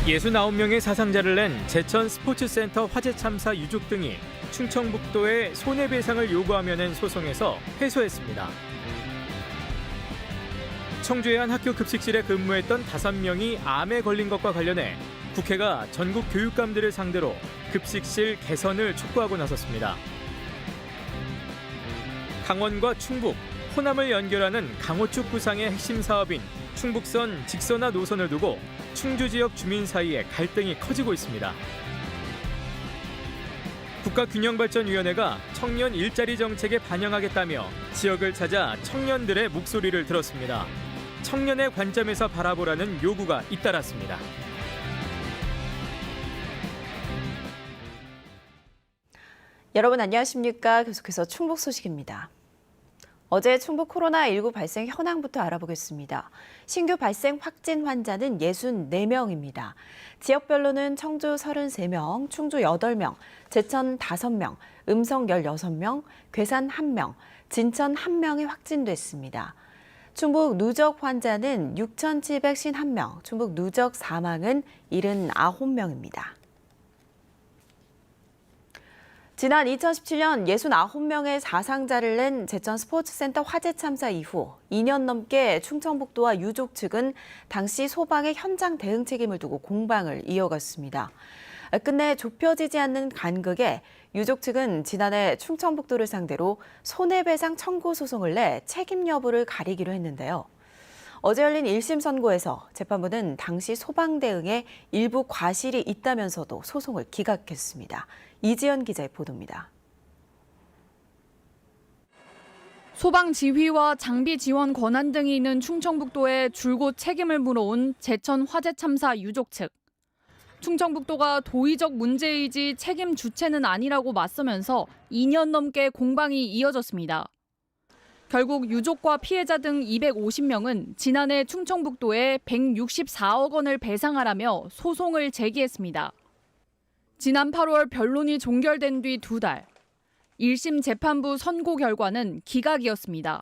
69명의 사상자를 낸 제천 스포츠센터 화재 참사 유족 등이 충청북도에 손해배상을 요구하며 낸 소송에서 패소했습니다. 청주의 한 학교 급식실에 근무했던 5명이 암에 걸린 것과 관련해 국회가 전국 교육감들을 상대로 급식실 개선을 촉구하고 나섰습니다. 강원과 충북, 호남을 연결하는 강호축 구상의 핵심 사업인 충북선 직선화 노선을 두고 충주 지역 주민 사이에 갈등이 커지고 있습니다. 국가균형발전위원회가 청년 일자리 정책에 반영하겠다며 지역을 찾아 청년들의 목소리를 들었습니다. 청년의 관점에서 바라보라는 요구가 잇따랐습니다. 여러분 안녕하십니까? 계속해서 충북 소식입니다. 어제 충북 코로나19 발생 현황부터 알아보겠습니다. 신규 발생 확진 환자는 64명입니다. 지역별로는 청주 33명, 충주 8명, 제천 5명, 음성 16명, 괴산 1명, 진천 1명이 확진됐습니다. 충북 누적 환자는 6,751명, 충북 누적 사망은 79명입니다. 지난 2017년 69명의 사상자를 낸 제천 스포츠센터 화재 참사 이후 2년 넘게 충청북도와 유족 측은 당시 소방의 현장 대응 책임을 두고 공방을 이어갔습니다. 끝내 좁혀지지 않는 간극에 유족 측은 지난해 충청북도를 상대로 손해배상 청구 소송을 내 책임 여부를 가리기로 했는데요. 어제 열린 1심 선고에서 재판부는 당시 소방 대응에 일부 과실이 있다면서도 소송을 기각했습니다. 이지연 기자의 보도입니다. 소방 지휘와 장비 지원 권한 등이 있는 충청북도에 줄곧 책임을 물어온 제천 화재 참사 유족 측. 충청북도가 도의적 문제이지 책임 주체는 아니라고 맞서면서 2년 넘게 공방이 이어졌습니다. 결국 유족과 피해자 등 250명은 지난해 충청북도에 164억 원을 배상하라며 소송을 제기했습니다. 지난 8월 변론이 종결된 뒤 2달, 1심 재판부 선고 결과는 기각이었습니다.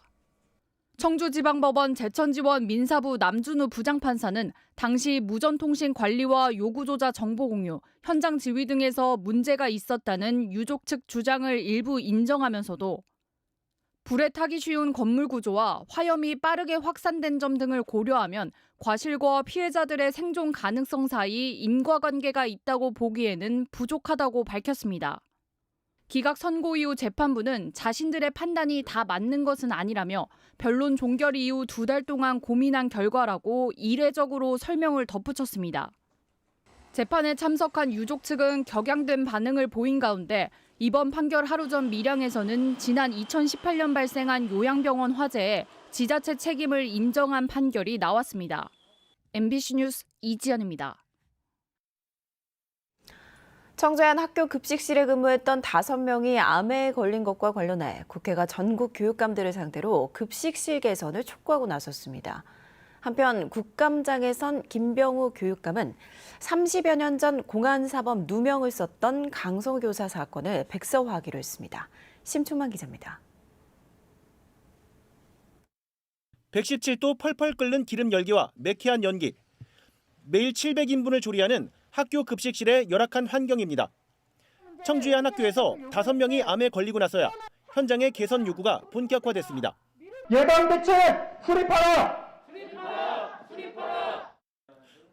청주지방법원 제천지원 민사부 남준우 부장판사는 당시 무전통신 관리와 요구조자 정보 공유, 현장 지휘 등에서 문제가 있었다는 유족 측 주장을 일부 인정하면서도 불에 타기 쉬운 건물 구조와 화염이 빠르게 확산된 점 등을 고려하면 과실과 피해자들의 생존 가능성 사이 인과관계가 있다고 보기에는 부족하다고 밝혔습니다. 기각 선고 이후 재판부는 자신들의 판단이 다 맞는 것은 아니라며 변론 종결 이후 2달 동안 고민한 결과라고 이례적으로 설명을 덧붙였습니다. 재판에 참석한 유족 측은 격양된 반응을 보인 가운데 이번 판결 하루 전 밀양에서는 지난 2018년 발생한 요양병원 화재에 지자체 책임을 인정한 판결이 나왔습니다. MBC 뉴스 이지연입니다. 청주의 한 학교 급식실에 근무했던 5명이 암에 걸린 것과 관련해 국회가 전국 교육감들을 상대로 급식실 개선을 촉구하고 나섰습니다. 한편 국감장에 선 김병우 교육감은 30여 년 전 공안사범 누명을 썼던 강성교사 사건을 백서화하기로 했습니다. 심충만 기자입니다. 117도 펄펄 끓는 기름 열기와 매캐한 연기. 매일 700인분을 조리하는 학교 급식실의 열악한 환경입니다. 청주의 한 학교에서 5명이 암에 걸리고 나서야 현장의 개선 요구가 본격화됐습니다. 예방대책 수립하라!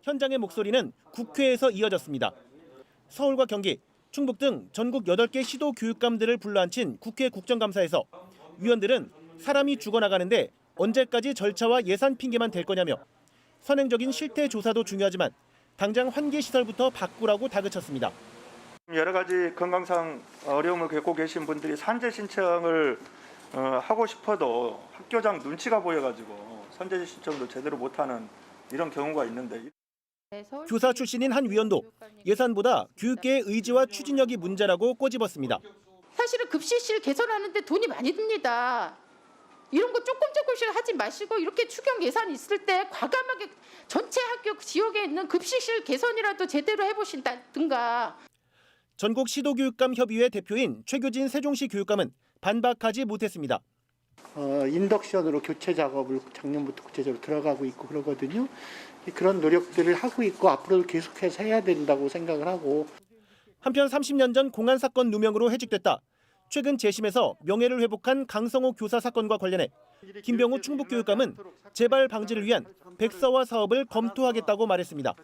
현장의 목소리는 국회에서 이어졌습니다. 서울과 경기, 충북 등 전국 8개 시도 교육감들을 불러앉힌 국회 국정감사에서 위원들은 사람이 죽어나가는데 언제까지 절차와 예산 핑계만 댈 거냐며 선행적인 실태 조사도 중요하지만 당장 환기시설부터 바꾸라고 다그쳤습니다. 여러 가지 건강상 어려움을 겪고 계신 분들이 산재 신청을 하고 싶어도 학교장 눈치가 보여가지고 산재 신청도 제대로 못하는 이런 경우가 있는데. 교사 출신인 한 위원도 예산보다 교육계의 의지와 추진력이 문제라고 꼬집었습니다. 사실은 급식실 개선하는데 돈이 많이 듭니다. 이런 거 조금씩 하지 마시고 이렇게 추경 예산이 있을 때 과감하게 전체 학교 지역에 있는 급식실 개선이라도 제대로 해보신다든가. 전국 시도교육감 협의회 대표인 최교진 세종시 교육감은 반박하지 못했습니다. 인덕션으로 교체 작업을 작년부터 구체적으로 들어가고 있고 그러거든요. 그런 노력들을 하고 있고 앞으로도 계속해서 해야 된다고 생각을 하고. 한편 30년 전 공안 사건 누명으로 해직됐다. 최근 재심에서 명예를 회복한 강성호 교사 사건과 관련해 김병우 충북교육감은 재발 방지를 위한 백서화 사업을 검토하겠다고 말했습니다.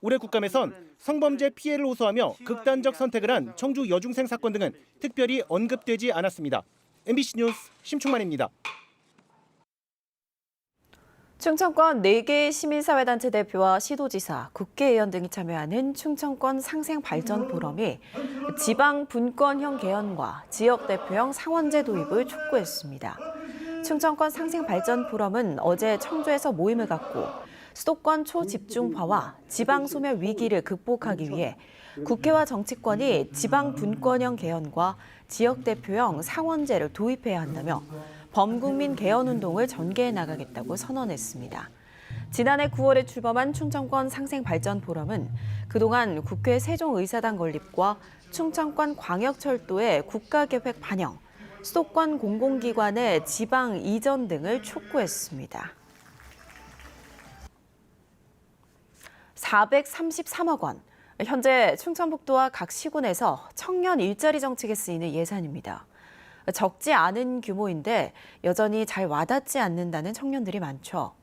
올해 국감에선 성범죄 피해를 호소하며 극단적 선택을 한 청주 여중생 사건 등은 특별히 언급되지 않았습니다. MBC 뉴스 심충만입니다. 충청권 4개 시민사회단체 대표와 시도지사, 국회의원 등이 참여하는 충청권 상생발전포럼이 지방 분권형 개헌과 지역대표형 상원제 도입을 촉구했습니다. 충청권 상생발전포럼은 어제 청주에서 모임을 갖고 수도권 초집중화와 지방 소멸 위기를 극복하기 위해 국회와 정치권이 지방 분권형 개헌과 지역대표형 상원제를 도입해야 한다며 범국민 개헌운동을 전개해 나가겠다고 선언했습니다. 지난해 9월에 출범한 충청권 상생발전포럼은 그동안 국회 세종의사당 건립과 충청권 광역철도의 국가계획 반영, 수도권 공공기관의 지방 이전 등을 촉구했습니다. 433억 원. 현재 충청북도와 각 시군에서 청년 일자리 정책에 쓰이는 예산입니다. 적지 않은 규모인데 여전히 잘 와닿지 않는다는 청년들이 많죠.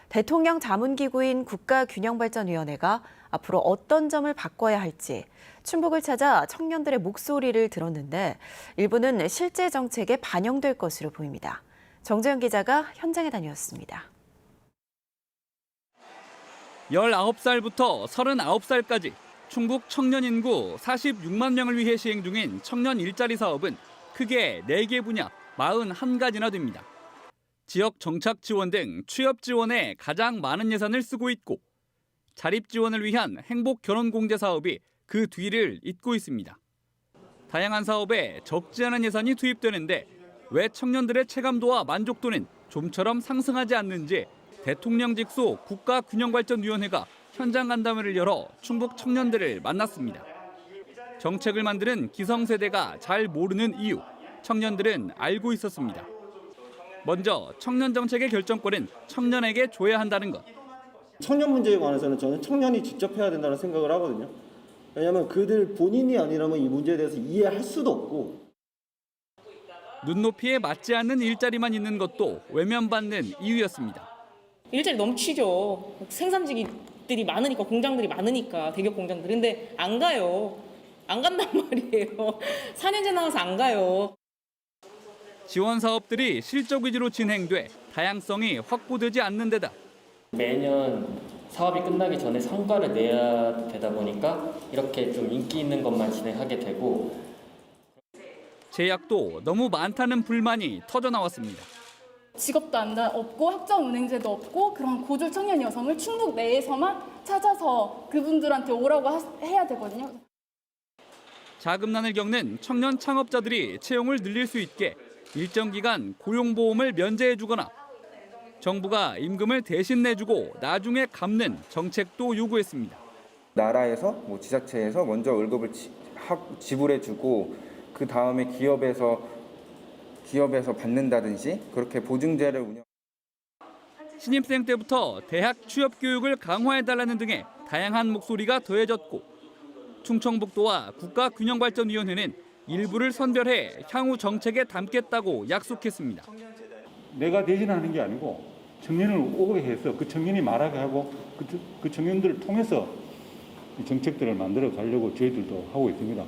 대통령 자문기구인 국가균형발전위원회가 앞으로 어떤 점을 바꿔야 할지 충북을 찾아 청년들의 목소리를 들었는데 일부는 실제 정책에 반영될 것으로 보입니다. 정재현 기자가 현장에 다녀왔습니다. 19살부터 39살까지 충북 청년 인구 46만 명을 위해 시행 중인 청년 일자리 사업은 크게 4개 분야 41가지나 됩니다. 지역 정착 지원 등 취업 지원에 가장 많은 예산을 쓰고 있고 자립 지원을 위한 행복 결혼 공제 사업이 그 뒤를 잇고 있습니다. 다양한 사업에 적지 않은 예산이 투입되는데 왜 청년들의 체감도와 만족도는 좀처럼 상승하지 않는지 대통령 직속 국가균형발전위원회가 현장 간담회를 열어 충북 청년들을 만났습니다. 정책을 만드는 기성세대가 잘 모르는 이유, 청년들은 알고 있었습니다. 먼저 청년 정책의 결정권은 청년에게 줘야 한다는 것. 청년 문제에 관해서는 저는 청년이 직접 해야 된다는 생각을 하거든요. 왜냐하면 그들 본인이 아니라면 이 문제에 대해서 이해할 수도 없고. 눈높이에 맞지 않는 일자리만 있는 것도 외면받는 이유였습니다. 일자리 넘치죠. 생산직들이 많으니까, 공장들이 많으니까, 대기업 공장들. 근데 안 가요. 안 간단 말이에요. 4년제 나와서 안 가요. 지원 사업들이 실적 위주로 진행돼 다양성이 확보되지 않는 데다 매년 사업이 끝나기 전에 성과를 내야 되다 보니까 이렇게 좀 인기 있는 것만 진행하게 되고 제약도 너무 많다는 불만이 터져 나왔습니다. 직업도 없고 학점은행제도 없고 그런 고졸 청년 여성을 충북 내에서만 찾아서 그분들한테 오라고 해야 되거든요. 자금난을 겪는 청년 창업자들이 채용을 늘릴 수 있게 일정 기간 고용보험을 면제해주거나 정부가 임금을 대신 내주고 나중에 갚는 정책도 요구했습니다. 나라에서 지자체에서 먼저 월급을 지불해주고 그 다음에 기업에서 받는다든지 그렇게 보증제를 운영. 신입생 때부터 대학 취업 교육을 강화해달라는 등의 다양한 목소리가 더해졌고 충청북도와 국가균형발전위원회는 일부를 선별해 향후 정책에 담겠다고 약속했습니다. 내가 대신하는 게 아니고 청년을 오게 해서 그 청년이 말하게 하고 그 청년들을 통해서 정책들을 만들어 가려고 저희들도 하고 있습니다.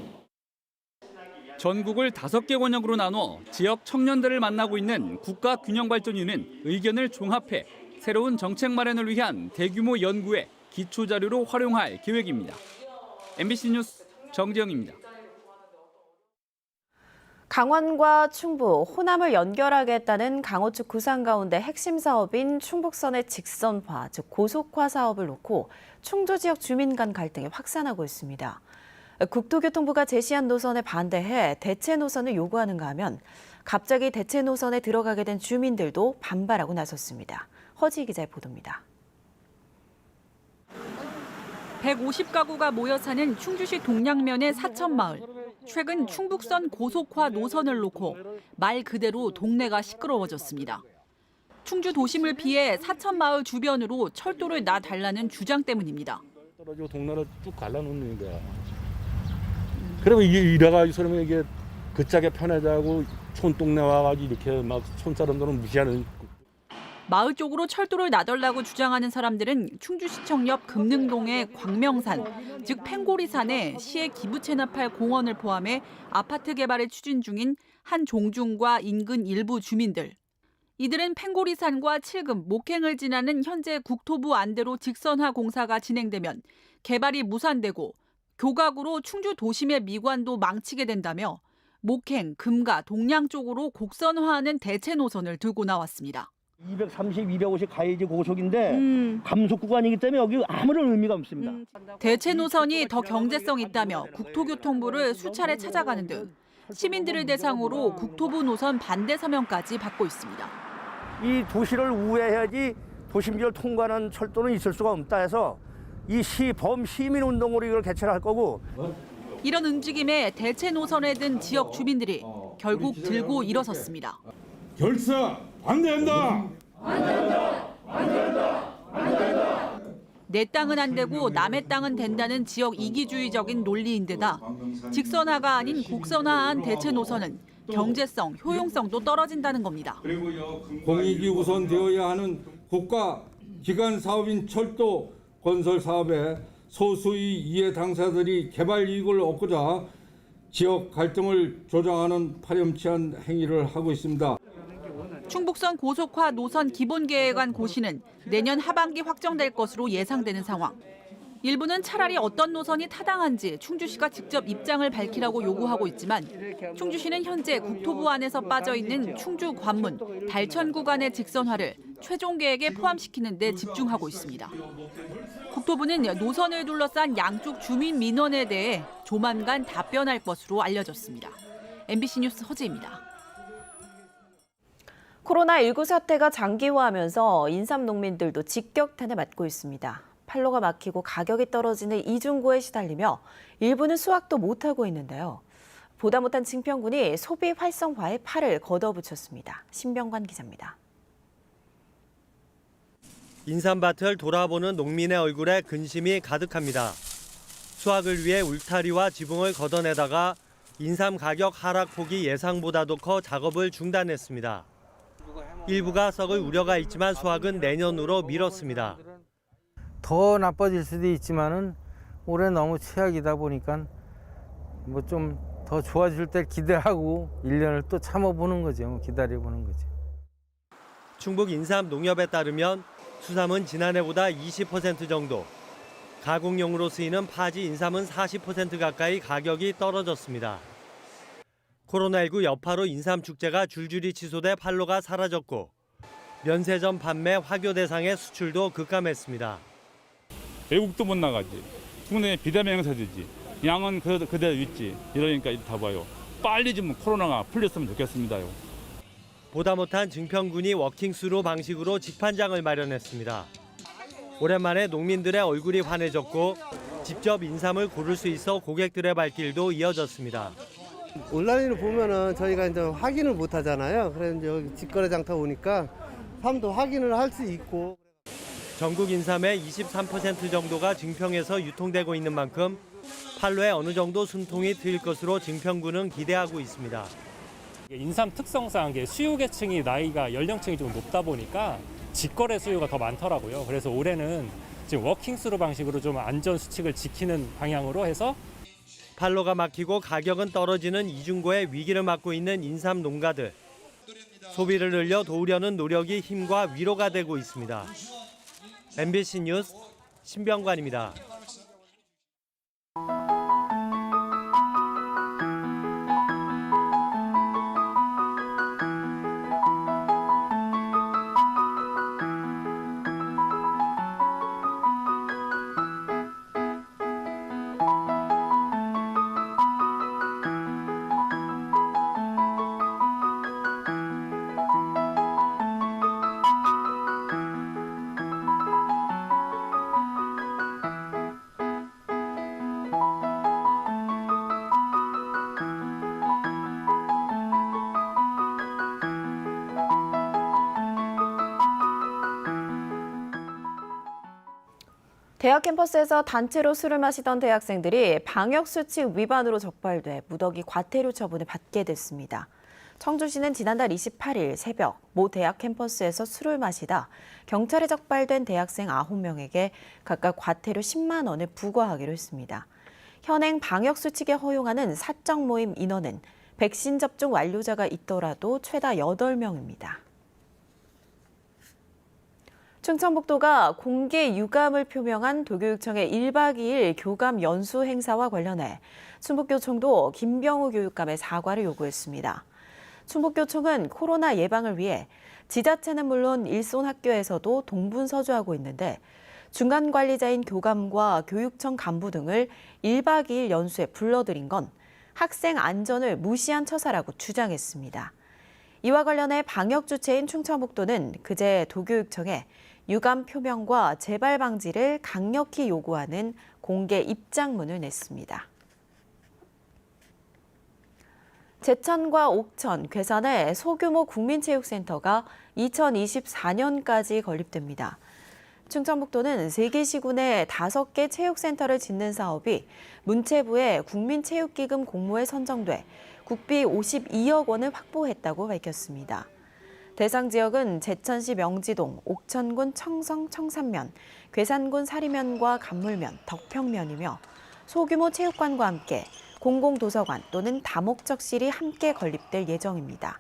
전국을 5개 권역으로 나눠 지역 청년들을 만나고 있는 국가균형발전위는 의견을 종합해 새로운 정책 마련을 위한 대규모 연구에 기초자료로 활용할 계획입니다. MBC 뉴스 정지영입니다. 강원과 충북, 호남을 연결하겠다는 강호축 구상 가운데 핵심 사업인 충북선의 직선화, 즉 고속화 사업을 놓고 충주 지역 주민 간 갈등이 확산하고 있습니다. 국토교통부가 제시한 노선에 반대해 대체 노선을 요구하는가 하면 갑자기 대체 노선에 들어가게 된 주민들도 반발하고 나섰습니다. 허지 기자의 보도입니다. 150가구가 모여 사는 충주시 동양면의 사천마을. 최근 충북선 고속화 노선을 놓고 말 그대로 동네가 시끄러워졌습니다. 충주 도심을 피해 사천마을 주변으로 철도를 놔달라는 주장 때문입니다. 떨어지고 동네를 쭉 갈라놓는 거야. 그러면 이래가 이 사람이 이게 그짝에 편하자고 촌동네 와가지고 이렇게 막 촌사람들은 무시하는. 마을 쪽으로 철도를 놔달라고 주장하는 사람들은 충주시청 옆 금능동의 광명산, 즉 팽고리산에 시에 기부 체납할 공원을 포함해 아파트 개발을 추진 중인 한 종중과 인근 일부 주민들. 이들은 팽고리산과 칠금, 목행을 지나는 현재 국토부 안대로 직선화 공사가 진행되면 개발이 무산되고 교각으로 충주 도심의 미관도 망치게 된다며 목행, 금가, 동양 쪽으로 곡선화하는 대체 노선을 들고 나왔습니다. 230, 250 가야지 고속인데 감속 구간이기 때문에 여기 아무런 의미가 없습니다. 대체 노선이 더 경제성 있다며 국토교통부를 수차례 찾아가는 등 시민들을 대상으로 국토부 노선 반대 서명까지 받고 있습니다. 이 도시를 우회해야지 도심지를 통과하는 철도는 있을 수가 없다 해서 이 범시민운동으로 이걸 개최를 할 거고. 이런 움직임에 대체 노선에 든 지역 주민들이 결국 들고 일어섰습니다. 결사 반대한다. 내 땅은 안 되고 남의 땅은 된다는 지역 이기주의적인 논리인데다 직선화가 아닌 곡선화한 대체 노선은 경제성, 효용성도 떨어진다는 겁니다. 공익이 우선되어야 하는 국가 기관 사업인 철도 건설 사업에 소수의 이해 당사자들이 개발 이익을 얻고자 지역 갈등을 조장하는 파렴치한 행위를 하고 있습니다. 충북선 고속화 노선 기본계획안 고시는 내년 하반기 확정될 것으로 예상되는 상황. 일부는 차라리 어떤 노선이 타당한지 충주시가 직접 입장을 밝히라고 요구하고 있지만 충주시는 현재 국토부 안에서 빠져 있는 충주 관문, 달천 구간의 직선화를 최종 계획에 포함시키는 데 집중하고 있습니다. 국토부는 노선을 둘러싼 양쪽 주민 민원에 대해 조만간 답변할 것으로 알려졌습니다. MBC 뉴스 허지입니다. 코로나19 사태가 장기화하면서 인삼 농민들도 직격탄을 맞고 있습니다. 판로가 막히고 가격이 떨어지는 이중고에 시달리며 일부는 수확도 못하고 있는데요. 보다 못한 증평군이 소비 활성화에 팔을 걷어붙였습니다. 신병관 기자입니다. 인삼밭을 돌아보는 농민의 얼굴에 근심이 가득합니다. 수확을 위해 울타리와 지붕을 걷어내다가 인삼 가격 하락폭이 예상보다도 커 작업을 중단했습니다. 일부가 썩을 우려가 있지만 수확은 내년으로 미뤘습니다. 더 나빠질 수도 있지만은 올해 너무 최악이다 보니까 뭐 좀 더 좋아질 때 기대하고 1년을 또 참아보는 거죠. 기다려보는 거죠. 충북 인삼 농협에 따르면 수삼은 지난해보다 20% 정도, 가공용으로 쓰이는 파지 인삼은 40% 가까이 가격이 떨어졌습니다. 코로나19 여파로 인삼 축제가 줄줄이 취소돼 판로가 사라졌고 면세점 판매 화교 대상의 수출도 급감했습니다. 외국도 못 나가지. 국내에 비대면 행사되지. 양은 그대로 있지. 이러니까 다 봐요. 빨리 좀 코로나가 풀렸으면 좋겠습니다요. 보다 못한 증평군이 워킹스루 방식으로 직판장을 마련했습니다. 오랜만에 농민들의 얼굴이 환해졌고 직접 인삼을 고를 수 있어 고객들의 발길도 이어졌습니다. 온라인으로 보면은 저희가 이제 확인을 못 하잖아요. 그래서 이제 여기 직거래 장터 오니까 삶도 확인을 할 수 있고. 전국 인삼의 23% 정도가 증평에서 유통되고 있는 만큼 판로에 어느 정도 숨통이 트일 것으로 증평군은 기대하고 있습니다. 인삼 특성상 수요 계층이 나이가 연령층이 좀 높다 보니까 직거래 수요가 더 많더라고요. 그래서 올해는 지금 워킹스루 방식으로 좀 안전 수칙을 지키는 방향으로 해서 판로가 막히고 가격은 떨어지는 이중고의 위기를 맞고 있는 인삼 농가들. 소비를 늘려 도우려는 노력이 힘과 위로가 되고 있습니다. MBC 뉴스 신병관입니다. 대학 캠퍼스에서 단체로 술을 마시던 대학생들이 방역수칙 위반으로 적발돼 무더기 과태료 처분을 받게 됐습니다. 청주시는 지난달 28일 새벽 모 대학 캠퍼스에서 술을 마시다 경찰에 적발된 대학생 9명에게 각각 과태료 10만 원을 부과하기로 했습니다. 현행 방역수칙에 허용하는 사적 모임 인원은 백신 접종 완료자가 있더라도 최다 8명입니다. 충청북도가 공개 유감을 표명한 도교육청의 1박 2일 교감 연수 행사와 관련해 충북교총도 김병우 교육감의 사과를 요구했습니다. 충북교총은 코로나 예방을 위해 지자체는 물론 일손 학교에서도 동분서주하고 있는데 중간 관리자인 교감과 교육청 간부 등을 1박 2일 연수에 불러들인 건 학생 안전을 무시한 처사라고 주장했습니다. 이와 관련해 방역 주체인 충청북도는 그제 도교육청에 유감 표명과 재발 방지를 강력히 요구하는 공개 입장문을 냈습니다. 제천과 옥천, 괴산에 소규모 국민체육센터가 2024년까지 건립됩니다. 충청북도는 3개 시군에 5개 체육센터를 짓는 사업이 문체부의 국민체육기금 공모에 선정돼 국비 52억 원을 확보했다고 밝혔습니다. 대상 지역은 제천시 명지동, 옥천군 청성 청산면, 괴산군 사리면과 간물면, 덕평면이며 소규모 체육관과 함께 공공도서관 또는 다목적실이 함께 건립될 예정입니다.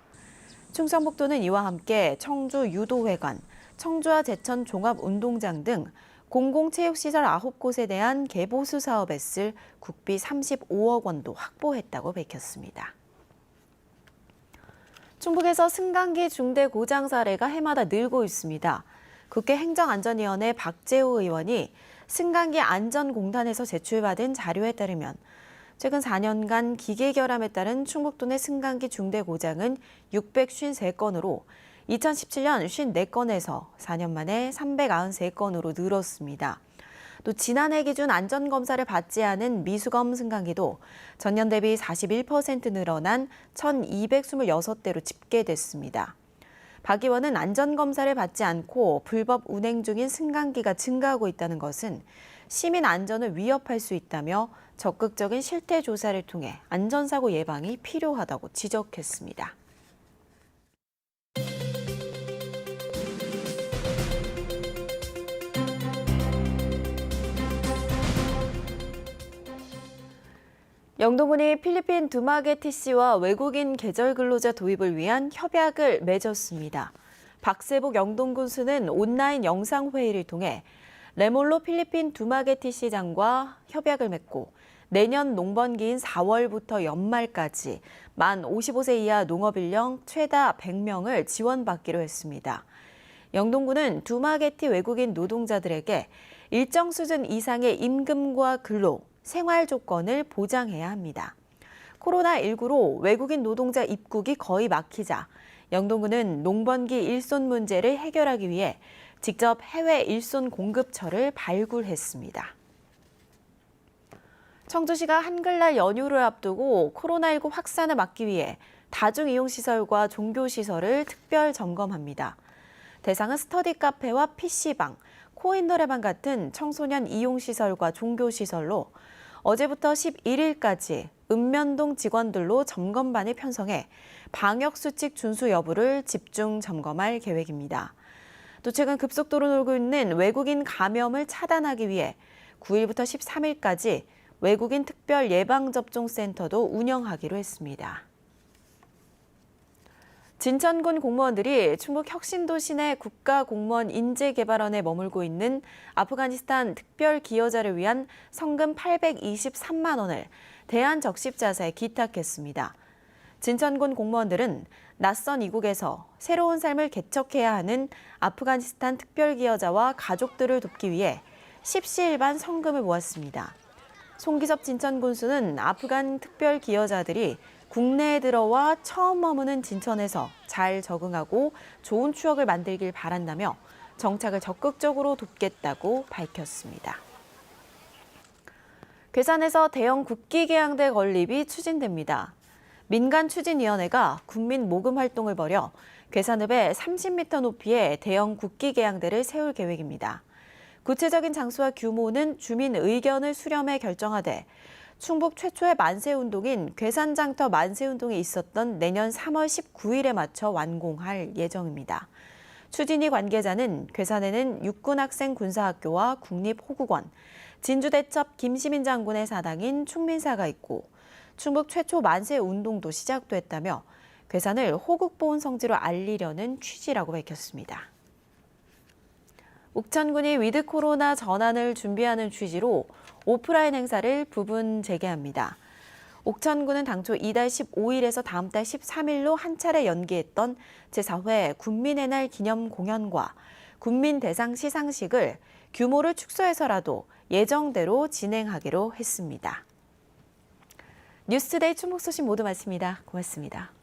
충청북도는 이와 함께 청주 유도회관, 청주와 제천 종합운동장 등 공공체육시설 9곳에 대한 개보수 사업에 쓸 국비 35억 원도 확보했다고 밝혔습니다. 충북에서 승강기 중대 고장 사례가 해마다 늘고 있습니다. 국회 행정안전위원회 박재호 의원이 승강기 안전공단에서 제출받은 자료에 따르면 최근 4년간 기계 결함에 따른 충북도 내 승강기 중대 고장은 653건으로 2017년 54건에서 4년 만에 393건으로 늘었습니다. 또 지난해 기준 안전검사를 받지 않은 미수검 승강기도 전년 대비 41% 늘어난 1,226대로 집계됐습니다. 박 의원은 안전검사를 받지 않고 불법 운행 중인 승강기가 증가하고 있다는 것은 시민 안전을 위협할 수 있다며 적극적인 실태 조사를 통해 안전사고 예방이 필요하다고 지적했습니다. 영동군이 필리핀 두마게티씨와 외국인 계절 근로자 도입을 위한 협약을 맺었습니다. 박세복 영동군수는 온라인 영상회의를 통해 레몰로 필리핀 두마게티시장과 협약을 맺고 내년 농번기인 4월부터 연말까지 만 55세 이하 농업인력 최다 100명을 지원받기로 했습니다. 영동군은 두마게티 외국인 노동자들에게 일정 수준 이상의 임금과 근로, 생활 조건을 보장해야 합니다. 코로나19로 외국인 노동자 입국이 거의 막히자 영동군은 농번기 일손 문제를 해결하기 위해 직접 해외 일손 공급처를 발굴했습니다. 청주시가 한글날 연휴를 앞두고 코로나19 확산을 막기 위해 다중이용시설과 종교시설을 특별 점검합니다. 대상은 스터디 카페와 PC방, 코인 노래방 같은 청소년 이용시설과 종교시설로 어제부터 11일까지 읍면동 직원들로 점검반을 편성해 방역수칙 준수 여부를 집중 점검할 계획입니다. 또 최근 급속도로 늘고 있는 외국인 감염을 차단하기 위해 9일부터 13일까지 외국인 특별 예방접종센터도 운영하기로 했습니다. 진천군 공무원들이 충북 혁신도시 내 국가공무원 인재개발원에 머물고 있는 아프가니스탄 특별기여자를 위한 성금 823만 원을 대한적십자사에 기탁했습니다. 진천군 공무원들은 낯선 이국에서 새로운 삶을 개척해야 하는 아프가니스탄 특별기여자와 가족들을 돕기 위해 십시일반 성금을 모았습니다. 송기섭 진천군수는 아프간 특별기여자들이 국내에 들어와 처음 머무는 진천에서 잘 적응하고 좋은 추억을 만들길 바란다며 정착을 적극적으로 돕겠다고 밝혔습니다. 괴산에서 대형 국기개양대 건립이 추진됩니다. 민간추진위원회가 국민 모금 활동을 벌여 괴산읍에 30m 높이의 대형 국기개양대를 세울 계획입니다. 구체적인 장소와 규모는 주민 의견을 수렴해 결정하되 충북 최초의 만세운동인 괴산장터 만세운동이 있었던 내년 3월 19일에 맞춰 완공할 예정입니다. 추진위 관계자는 괴산에는 육군학생군사학교와 국립호국원, 진주대첩 김시민 장군의 사당인 충민사가 있고 충북 최초 만세운동도 시작됐다며 괴산을 호국보훈 성지로 알리려는 취지라고 밝혔습니다. 옥천군이 위드 코로나 전환을 준비하는 취지로 오프라인 행사를 부분 재개합니다. 옥천군은 당초 이달 15일에서 다음 달 13일로 한 차례 연기했던 제4회 군민의 날 기념 공연과 군민 대상 시상식을 규모를 축소해서라도 예정대로 진행하기로 했습니다. 뉴스데이 충북 소식 모두 마칩니다. 고맙습니다.